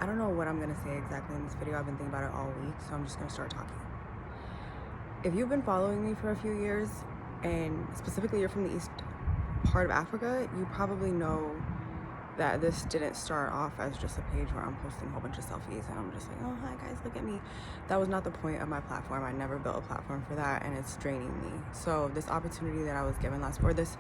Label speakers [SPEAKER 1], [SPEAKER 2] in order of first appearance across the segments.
[SPEAKER 1] I don't know what I'm gonna say exactly in this video. I've been thinking about it all week, so I'm just gonna start talking. If you've been following me for a few years, and specifically you're from the east part of Africa, you probably know that this didn't start off as just a page where I'm posting a whole bunch of selfies and I'm just like, oh, hi guys, look at me. That was not the point of my platform. I never built a platform for that, and it's draining me. So this opportunity that I was given this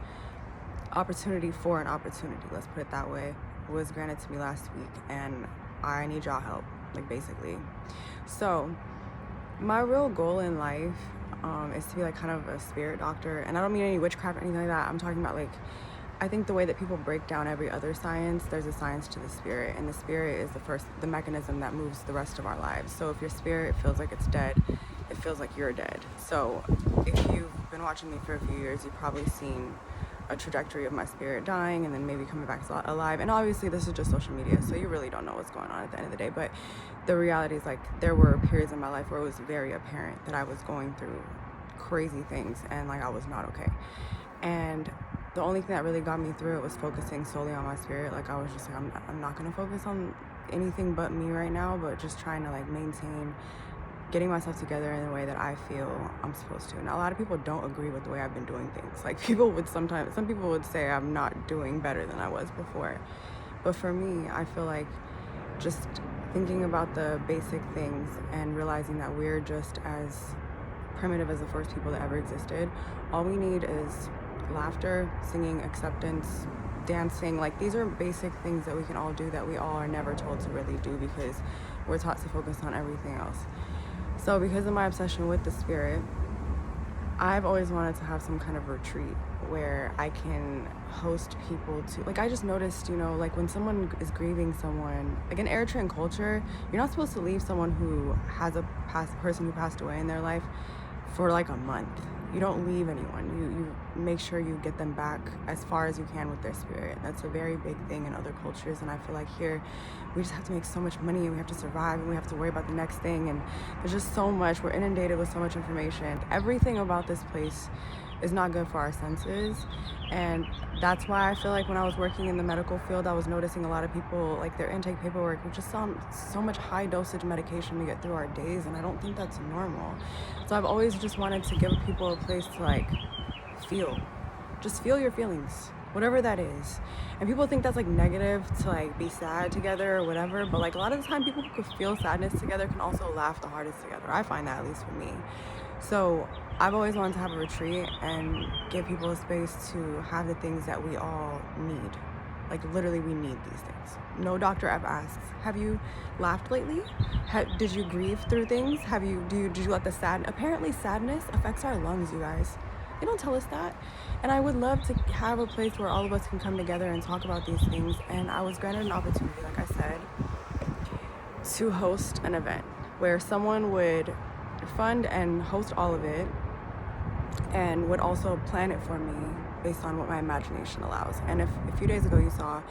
[SPEAKER 1] opportunity for an opportunity, let's put it that way, was granted to me last week, and I need y'all help, like, basically. So my real goal in life is to be like kind of a spirit doctor, and I don't mean any witchcraft or anything like that. I'm talking about, like, I think the way that people break down every other science, there's a science to the spirit, and the spirit is the mechanism that moves the rest of our lives. So if your spirit feels like it's dead, it feels like you're dead. So if you've been watching me for a few years, you've probably seen a trajectory of my spirit dying and then maybe coming back alive. And obviously this is just social media, so you really don't know what's going on at the end of the day. But the reality is, like, there were periods in my life where it was very apparent that I was going through crazy things and, like, I was not okay. And the only thing that really got me through it was focusing solely on my spirit. Like, I was just like, I'm not gonna focus on anything but me right now, but just trying to, like, maintain getting myself together in the way that I feel I'm supposed to. Now, a lot of people don't agree with the way I've been doing things. Like, some people would say I'm not doing better than I was before. But for me, I feel like just thinking about the basic things and realizing that we're just as primitive as the first people that ever existed. All we need is laughter, singing, acceptance, dancing. Like, these are basic things that we can all do that we all are never told to really do because we're taught to focus on everything else. So because of my obsession with the spirit, I've always wanted to have some kind of retreat where I can host people to, like, I just noticed, like, when someone is grieving someone, like in Eritrean culture, you're not supposed to leave someone who has a person who passed away in their life for like a month. You don't leave anyone. You make sure you get them back as far as you can with their spirit. That's a very big thing in other cultures, and I feel like here we just have to make so much money and we have to survive and we have to worry about the next thing, and there's just so much. We're inundated with so much information. Everything about this place is not good for our senses, and that's why I feel like when I was working in the medical field, I was noticing a lot of people, like, their intake paperwork was just so much high dosage medication to get through our days, and I don't think that's normal. So I've always just wanted to give people a place to, like, just feel your feelings, whatever that is. And people think that's, like, negative to, like, be sad together or whatever, but, like, a lot of the time people who could feel sadness together can also laugh the hardest together. I find that, at least for me. So I've always wanted to have a retreat and give people a space to have the things that we all need. Like, literally, we need these things. No doctor ever asks, have you laughed lately? Did you grieve through things? Did you let apparently sadness affects our lungs, you guys. They don't tell us that. And I would love to have a place where all of us can come together and talk about these things. And I was granted an opportunity, like I said, to host an event where someone would fund and host all of it and would also plan it for me based on what my imagination allows. And if a few days ago you saw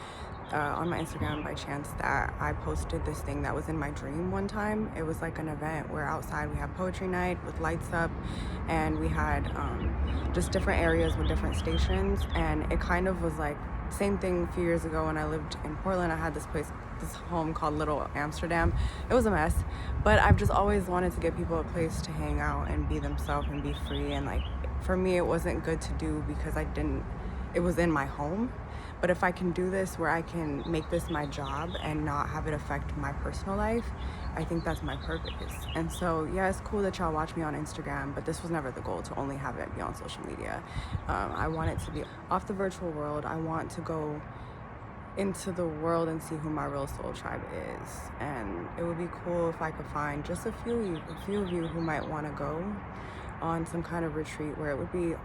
[SPEAKER 1] on my Instagram by chance that I posted this thing that was in my dream one time. It was like an event where outside we had poetry night with lights up, and we had just different areas with different stations, and it kind of was like same thing a few years ago when I lived in Portland. I had this home called Little Amsterdam. It was a mess, but I've just always wanted to give people a place to hang out and be themselves and be free. And, like, for me, it wasn't good to do because it was in my home. But if I can do this where I can make this my job and not have it affect my personal life, I think that's my purpose. And so, yeah, it's cool that y'all watch me on Instagram, but this was never the goal, to only have it be on social media. I want it to be off the virtual world. I want to go into the world and see who my real soul tribe is. And it would be cool if I could find just a few of you who might want to go on some kind of retreat where it would be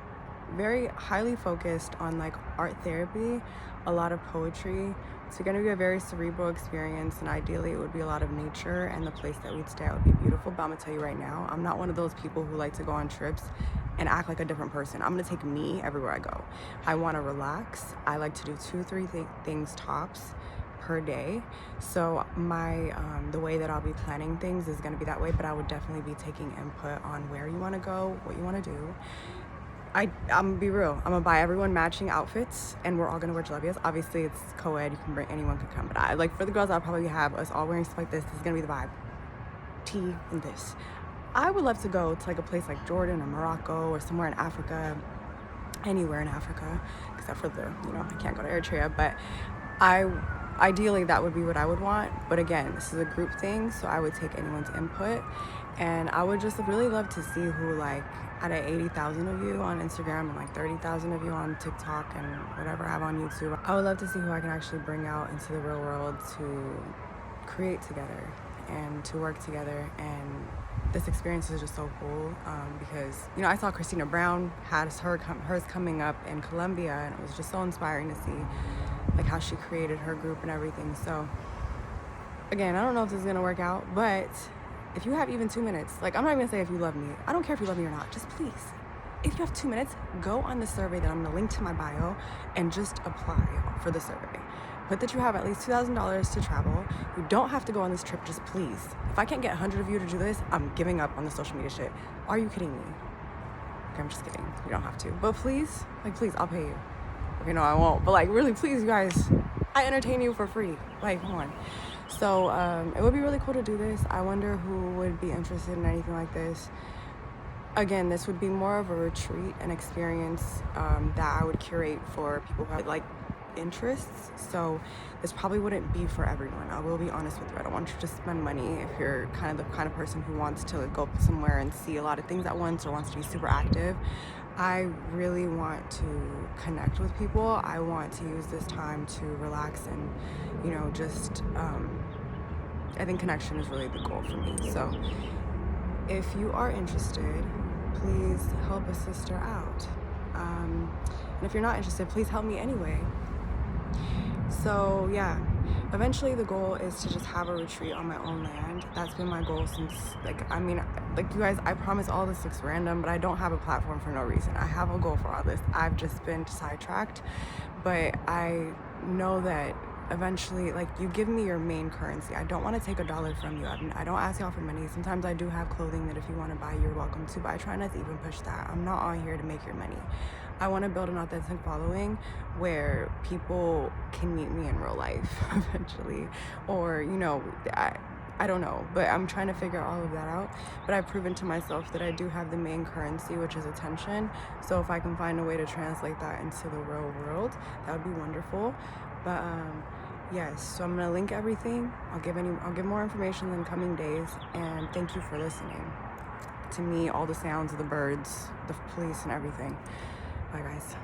[SPEAKER 1] very highly focused on, like, art therapy, a lot of poetry. It's going to be a very cerebral experience, and ideally it would be a lot of nature, and the place that we'd stay at would be beautiful. But I'm gonna tell you right now, I'm not one of those people who like to go on trips and act like a different person. I'm gonna take me everywhere I go. I want to relax. I like to do 2-3 things tops per day. So my the way that I'll be planning things is going to be that way, but I would definitely be taking input on where you want to go, what you want to do. I'm gonna be real. I'm gonna buy everyone matching outfits, and we're all gonna wear jalabias. Obviously, it's co-ed. You can bring anyone can come, but I like for the girls. I'll probably have us all wearing stuff like this. This is gonna be the vibe. Tea and this. I would love to go to like a place like Jordan or Morocco or somewhere in Africa, anywhere in Africa, except for I can't go to Eritrea. But I ideally that would be what I would want. But again, this is a group thing, so I would take anyone's input, and I would just really love to see who like out of 80,000 of you on Instagram and like 30,000 of you on TikTok and whatever I have on YouTube, I would love to see who I can actually bring out into the real world to create together and to work together. And this experience is just so cool because I saw Christina Brown had hers coming up in Colombia, and it was just so inspiring to see like how she created her group and everything. So again, I don't know if this is gonna work out, but if you have even 2 minutes, like I'm not even gonna say if you love me. I don't care if you love me or not. Just please, if you have 2 minutes, go on the survey that I'm gonna link to my bio and just apply for the survey. Put that you have at least $2,000 to travel. You don't have to go on this trip, just please. If I can't get 100 of you to do this, I'm giving up on the social media shit. Are you kidding me? Okay, I'm just kidding. You don't have to. But please, please, I'll pay you. Okay, no, I won't. But like, really, please, you guys, I entertain you for free. Like, come on. So it would be really cool to do this. I wonder who would be interested in anything like this. Again, this would be more of a retreat, an experience that I would curate for people who have like interests. So this probably wouldn't be for everyone. I will be honest with you. I don't want you to spend money if you're kind of the kind of person who wants to go somewhere and see a lot of things at once or wants to be super active. I really want to connect with people. I want to use this time to relax and, just, I think connection is really the goal for me. So if you are interested, please help a sister out. And if you're not interested, please help me anyway. So yeah, eventually the goal is to just have a retreat on my own land. That's been my goal since, you guys, I promise all this looks random, but I don't have a platform for no reason. I have a goal for all this. I've just been sidetracked, but I know that eventually, you give me your main currency. I don't want to take $1 from you. I don't ask y'all for money. Sometimes I do have clothing that if you want to buy, you're welcome to, but I try not to even push that. I'm not on here to make your money. I want to build an authentic following where people can meet me in real life eventually, or I don't know, but I'm trying to figure all of that out. But I've proven to myself that I do have the main currency, which is attention. So if I can find a way to translate that into the real world, that would be wonderful. But yes, so I'm gonna link everything. I'll give more information in the coming days. And thank you for listening to me, all the sounds of the birds, the police, and everything. Bye, guys.